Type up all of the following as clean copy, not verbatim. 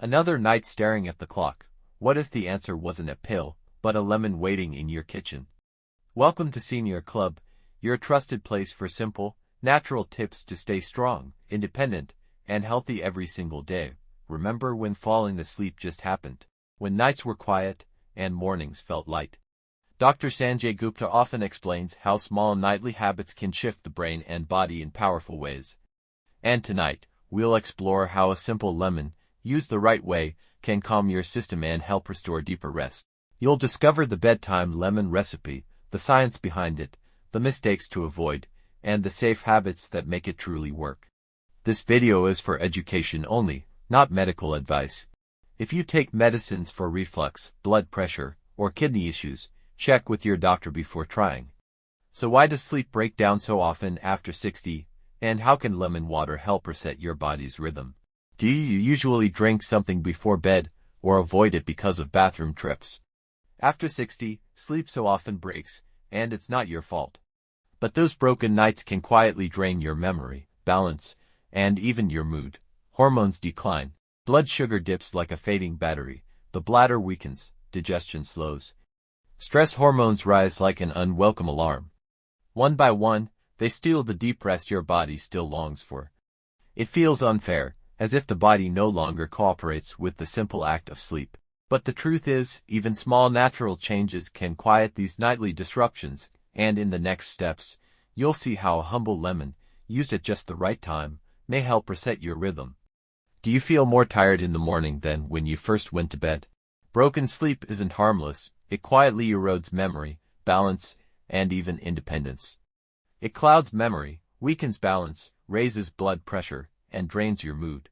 Another night staring at the clock. What if the answer wasn't a pill, but a lemon waiting in your kitchen? Welcome to Senior Club, your trusted place for simple, natural tips to stay strong, independent, and healthy every single day. Remember when falling asleep just happened? When nights were quiet and mornings felt light? Dr. Sanjay Gupta often explains how small nightly habits can shift the brain and body in powerful ways. And tonight, we'll explore how a simple lemon, used the right way, can calm your system and help restore deeper rest. You'll discover the bedtime lemon recipe, the science behind it, the mistakes to avoid, and the safe habits that make it truly work. This video is for education only, not medical advice. If you take medicines for reflux, blood pressure, or kidney issues, check with your doctor before trying. So why does sleep break down so often after 60, and how can lemon water help reset your body's rhythm? Do you usually drink something before bed, or avoid it because of bathroom trips? After 60, sleep so often breaks, and it's not your fault. But those broken nights can quietly drain your memory, balance, and even your mood. Hormones decline, blood sugar dips like a fading battery, the bladder weakens, digestion slows. Stress hormones rise like an unwelcome alarm. One by one, they steal the deep rest your body still longs for. It feels unfair, as if the body no longer cooperates with the simple act of sleep. But the truth is, even small natural changes can quiet these nightly disruptions, and in the next steps, you'll see how a humble lemon, used at just the right time, may help reset your rhythm. Do you feel more tired in the morning than when you first went to bed? Broken sleep isn't harmless. It quietly erodes memory, balance, and even independence. It clouds memory, weakens balance, raises blood pressure, and drains your mood.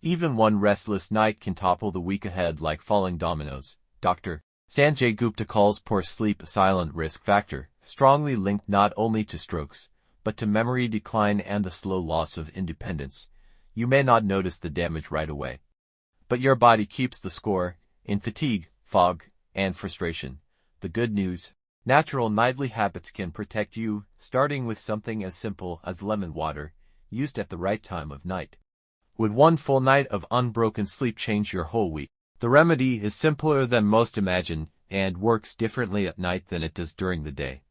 Even one restless night can topple the week ahead like falling dominoes. Dr. Sanjay Gupta calls poor sleep a silent risk factor, strongly linked not only to strokes, but to memory decline and the slow loss of independence. You may not notice the damage right away, but your body keeps the score in fatigue, fog, and frustration. The good news: natural nightly habits can protect you, starting with something as simple as lemon water, used at the right time of night. Would one full night of unbroken sleep change your whole week? The remedy is simpler than most imagine and works differently at night than it does during the day.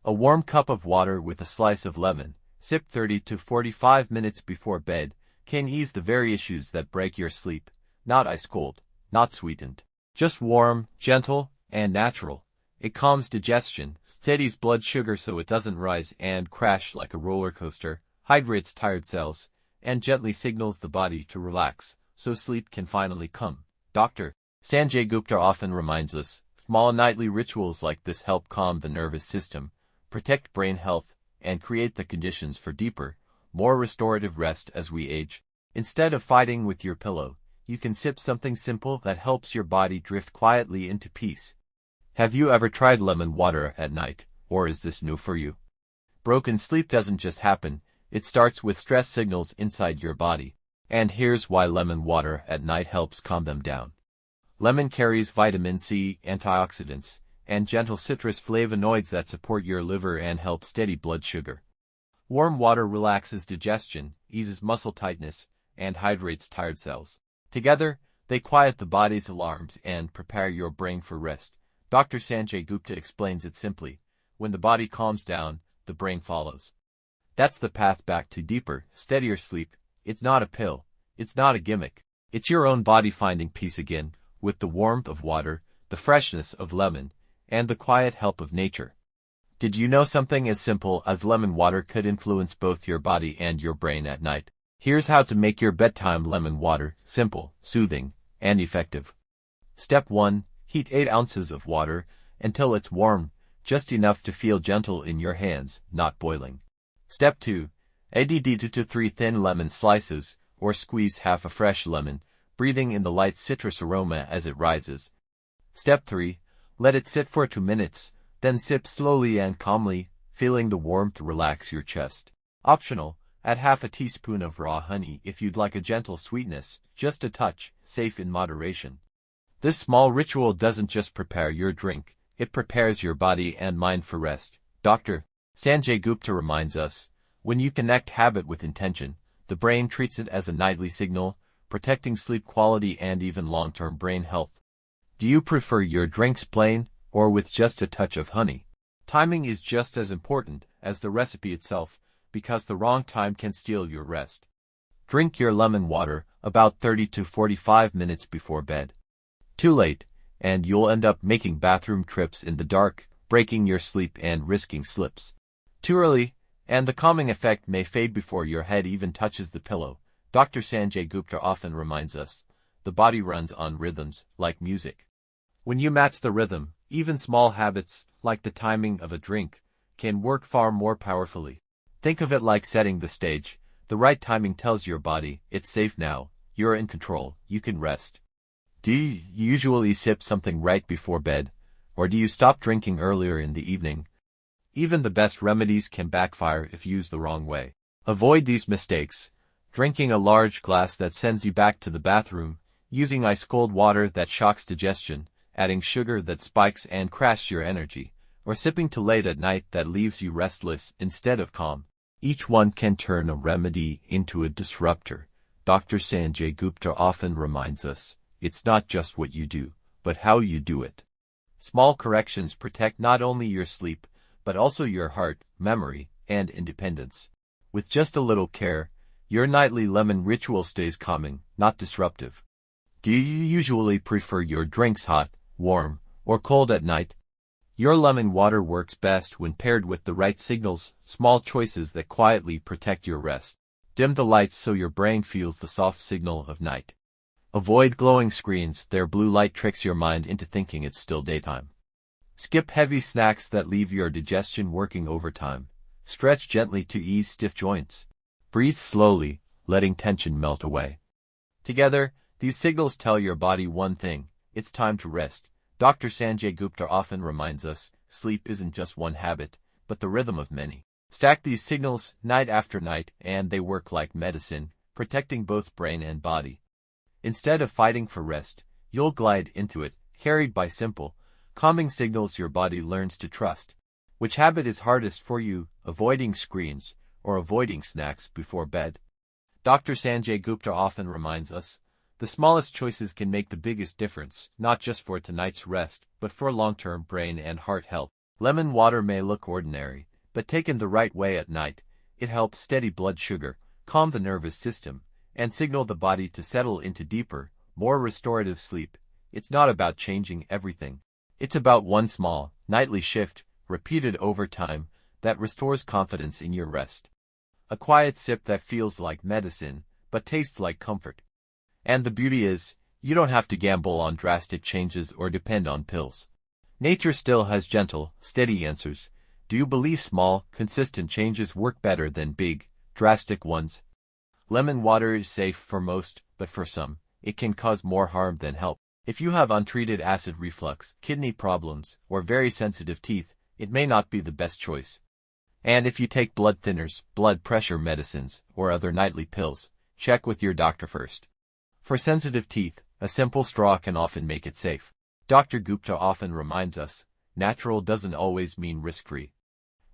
A warm cup of water with a slice of lemon, sipped 30 to 45 minutes before bed, can ease the very issues that break your sleep. Not ice cold, not sweetened. Just warm, gentle, and natural. It calms digestion, steadies blood sugar so it doesn't rise and crash like a roller coaster, hydrates tired cells, and gently signals the body to relax, so sleep can finally come. Dr. Sanjay Gupta often reminds us, small nightly rituals like this help calm the nervous system, protect brain health, and create the conditions for deeper, more restorative rest as we age. Instead of fighting with your pillow, you can sip something simple that helps your body drift quietly into peace. Have you ever tried lemon water at night, or is this new for you? Broken sleep doesn't just happen, it starts with stress signals inside your body. And here's why lemon water at night helps calm them down. Lemon carries vitamin C, antioxidants, and gentle citrus flavonoids that support your liver and help steady blood sugar. Warm water relaxes digestion, eases muscle tightness, and hydrates tired cells. Together, they quiet the body's alarms and prepare your brain for rest. Dr. Sanjay Gupta explains it simply: when the body calms down, the brain follows. That's the path back to deeper, steadier sleep. It's not a pill. It's not a gimmick. It's your own body finding peace again, with the warmth of water, the freshness of lemon, and the quiet help of nature. Did you know something as simple as lemon water could influence both your body and your brain at night? Here's how to make your bedtime lemon water simple, soothing, and effective. Step 1. Heat 8 ounces of water until it's warm, just enough to feel gentle in your hands, not boiling. Step 2. Add 2 to 3 thin lemon slices, or squeeze half a fresh lemon, breathing in the light citrus aroma as it rises. Step 3. Let it sit for 2 minutes, then sip slowly and calmly, feeling the warmth relax your chest. Optional: add half a teaspoon of raw honey if you'd like a gentle sweetness, just a touch, safe in moderation. This small ritual doesn't just prepare your drink, it prepares your body and mind for rest. Dr. Sanjay Gupta reminds us, when you connect habit with intention, the brain treats it as a nightly signal, protecting sleep quality and even long-term brain health. Do you prefer your drinks plain or with just a touch of honey? Timing is just as important as the recipe itself, because the wrong time can steal your rest. Drink your lemon water about 30 to 45 minutes before bed. Too late, and you'll end up making bathroom trips in the dark, breaking your sleep and risking slips. Too early, and the calming effect may fade before your head even touches the pillow. Dr. Sanjay Gupta often reminds us, the body runs on rhythms, like music. When you match the rhythm, even small habits, like the timing of a drink, can work far more powerfully. Think of it like setting the stage. The right timing tells your body, it's safe now, you're in control, you can rest. Do you usually sip something right before bed, or do you stop drinking earlier in the evening? Even the best remedies can backfire if used the wrong way. Avoid these mistakes. Drinking a large glass that sends you back to the bathroom, using ice-cold water that shocks digestion, adding sugar that spikes and crashes your energy, or sipping too late at night that leaves you restless instead of calm. Each one can turn a remedy into a disruptor. Dr. Sanjay Gupta often reminds us, it's not just what you do, but how you do it. Small corrections protect not only your sleep, but also your heart, memory, and independence. With just a little care, your nightly lemon ritual stays calming, not disruptive. Do you usually prefer your drinks hot, warm, or cold at night? Your lemon water works best when paired with the right signals, small choices that quietly protect your rest. Dim the lights so your brain feels the soft signal of night. Avoid glowing screens, their blue light tricks your mind into thinking it's still daytime. Skip heavy snacks that leave your digestion working overtime. Stretch gently to ease stiff joints. Breathe slowly, letting tension melt away. Together, these signals tell your body one thing, it's time to rest. Dr. Sanjay Gupta often reminds us, sleep isn't just one habit, but the rhythm of many. Stack these signals night after night, and they work like medicine, protecting both brain and body. Instead of fighting for rest, you'll glide into it, carried by simple, calming signals your body learns to trust. Which habit is hardest for you, avoiding screens, or avoiding snacks before bed? Dr. Sanjay Gupta often reminds us, the smallest choices can make the biggest difference, not just for tonight's rest, but for long-term brain and heart health. Lemon water may look ordinary, but taken the right way at night, it helps steady blood sugar, calm the nervous system, and signal the body to settle into deeper, more restorative sleep. It's not about changing everything. It's about one small, nightly shift, repeated over time, that restores confidence in your rest. A quiet sip that feels like medicine, but tastes like comfort. And the beauty is, you don't have to gamble on drastic changes or depend on pills. Nature still has gentle, steady answers. Do you believe small, consistent changes work better than big, drastic ones? Lemon water is safe for most, but for some, it can cause more harm than help. If you have untreated acid reflux, kidney problems, or very sensitive teeth, it may not be the best choice. And if you take blood thinners, blood pressure medicines, or other nightly pills, check with your doctor first. For sensitive teeth, a simple straw can often make it safe. Dr. Gupta often reminds us, natural doesn't always mean risk-free.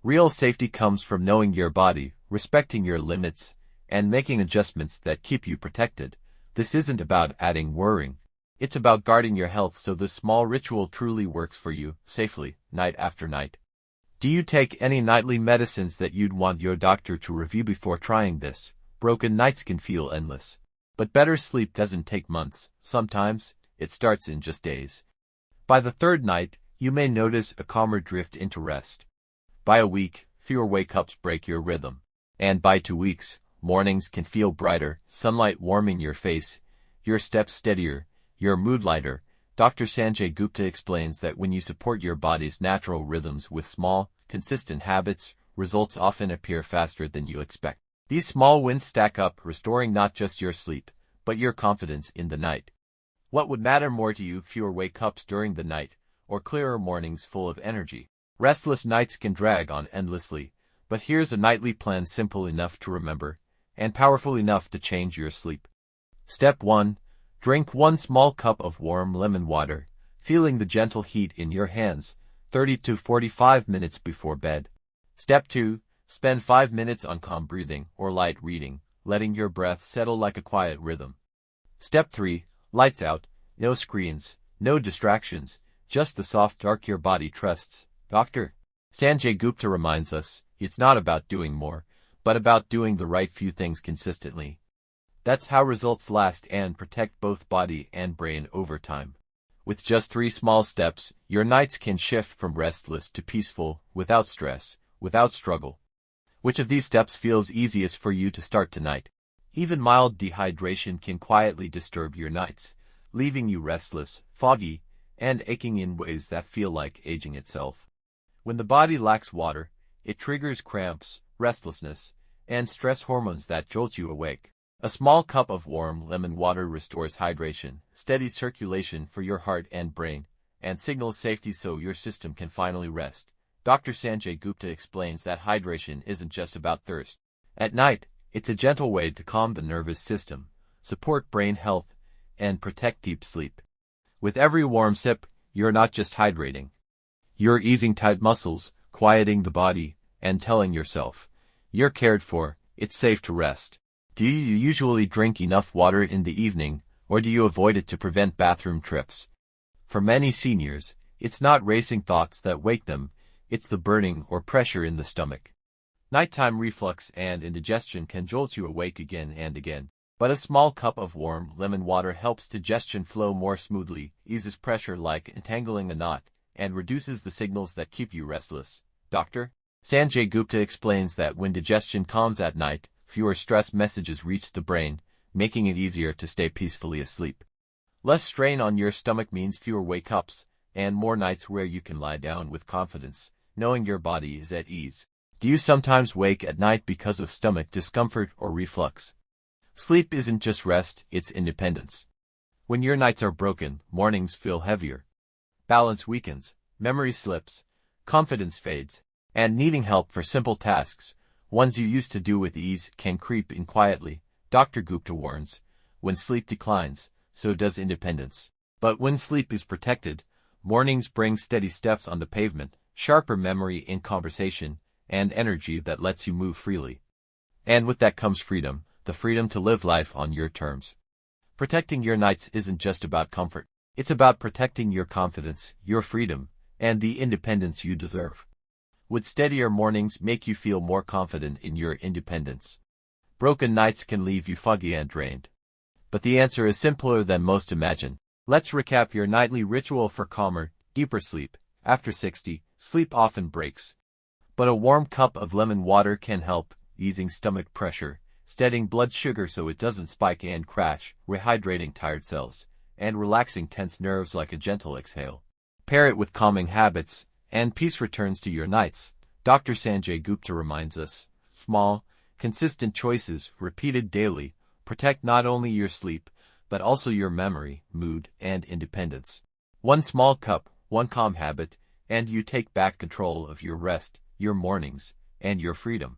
Real safety comes from knowing your body, respecting your limits, and making adjustments that keep you protected. This isn't about adding worrying. It's about guarding your health so this small ritual truly works for you, safely, night after night. Do you take any nightly medicines that you'd want your doctor to review before trying this? Broken nights can feel endless. But better sleep doesn't take months. Sometimes, it starts in just days. By the third night, you may notice a calmer drift into rest. By a week, fewer wake-ups break your rhythm. And by 2 weeks, mornings can feel brighter, sunlight warming your face, your steps steadier, your mood lighter. Dr. Sanjay Gupta explains that when you support your body's natural rhythms with small, consistent habits, results often appear faster than you expect. These small wins stack up, restoring not just your sleep, but your confidence in the night. What would matter more to you, fewer wake-ups during the night, or clearer mornings full of energy? Restless nights can drag on endlessly, but here's a nightly plan simple enough to remember, and powerful enough to change your sleep. Step 1. Drink 1 small cup of warm lemon water, feeling the gentle heat in your hands, 30 to 45 minutes before bed. Step 2. Spend 5 minutes on calm breathing or light reading, letting your breath settle like a quiet rhythm. Step 3. Lights out. No screens, no distractions, just the soft dark your body trusts. Dr. Sanjay Gupta reminds us, it's not about doing more, but about doing the right few things consistently. That's how results last and protect both body and brain over time. With just 3 small steps, your nights can shift from restless to peaceful, without stress, without struggle. Which of these steps feels easiest for you to start tonight? Even mild dehydration can quietly disturb your nights, leaving you restless, foggy, and aching in ways that feel like aging itself. When the body lacks water, it triggers cramps, restlessness, and stress hormones that jolt you awake. A small cup of warm lemon water restores hydration, steadies circulation for your heart and brain, and signals safety so your system can finally rest. Dr. Sanjay Gupta explains that hydration isn't just about thirst. At night, it's a gentle way to calm the nervous system, support brain health, and protect deep sleep. With every warm sip, you're not just hydrating. You're easing tight muscles, quieting the body, and telling yourself, you're cared for, it's safe to rest. Do you usually drink enough water in the evening, or do you avoid it to prevent bathroom trips? For many seniors, it's not racing thoughts that wake them, it's the burning or pressure in the stomach. Nighttime reflux and indigestion can jolt you awake again and again, but a small cup of warm lemon water helps digestion flow more smoothly, eases pressure like entangling a knot, and reduces the signals that keep you restless. Dr. Sanjay Gupta explains that when digestion calms at night, fewer stress messages reach the brain, making it easier to stay peacefully asleep. Less strain on your stomach means fewer wake-ups, and more nights where you can lie down with confidence, knowing your body is at ease. Do you sometimes wake at night because of stomach discomfort or reflux? Sleep isn't just rest, it's independence. When your nights are broken, mornings feel heavier. Balance weakens, memory slips, confidence fades, and needing help for simple tasks, ones you used to do with ease, can creep in quietly. Dr. Gupta warns, when sleep declines, so does independence. But when sleep is protected, mornings bring steady steps on the pavement, sharper memory in conversation, and energy that lets you move freely. And with that comes freedom, the freedom to live life on your terms. Protecting your nights isn't just about comfort. It's about protecting your confidence, your freedom, and the independence you deserve. Would steadier mornings make you feel more confident in your independence? Broken nights can leave you foggy and drained. But the answer is simpler than most imagine. Let's recap your nightly ritual for calmer, deeper sleep. After 60, sleep often breaks. But a warm cup of lemon water can help, easing stomach pressure, steadying blood sugar so it doesn't spike and crash, rehydrating tired cells, and relaxing tense nerves like a gentle exhale. Pair it with calming habits, and peace returns to your nights. Dr. Sanjay Gupta reminds us, small, consistent choices, repeated daily, protect not only your sleep, but also your memory, mood, and independence. One small cup, one calm habit, and you take back control of your rest, your mornings, and your freedom.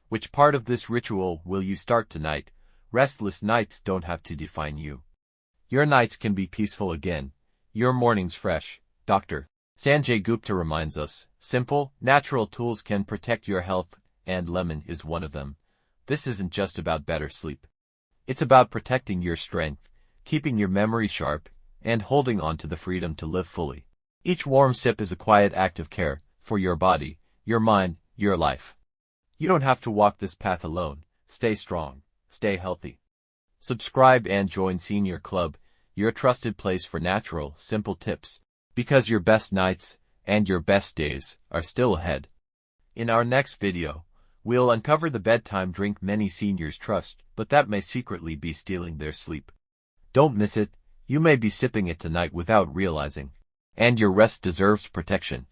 Which part of this ritual will you start tonight? Restless nights don't have to define you. Your nights can be peaceful again, your mornings fresh. Dr. Sanjay Gupta reminds us, simple, natural tools can protect your health, and lemon is one of them. This isn't just about better sleep. It's about protecting your strength, keeping your memory sharp, and holding on to the freedom to live fully. Each warm sip is a quiet act of care for your body, your mind, your life. You don't have to walk this path alone. Stay strong, stay healthy. Subscribe and join Senior Club, your trusted place for natural, simple tips, because your best nights and your best days are still ahead. In our next video, we'll uncover the bedtime drink many seniors trust, but that may secretly be stealing their sleep. Don't miss it, you may be sipping it tonight without realizing. And your rest deserves protection.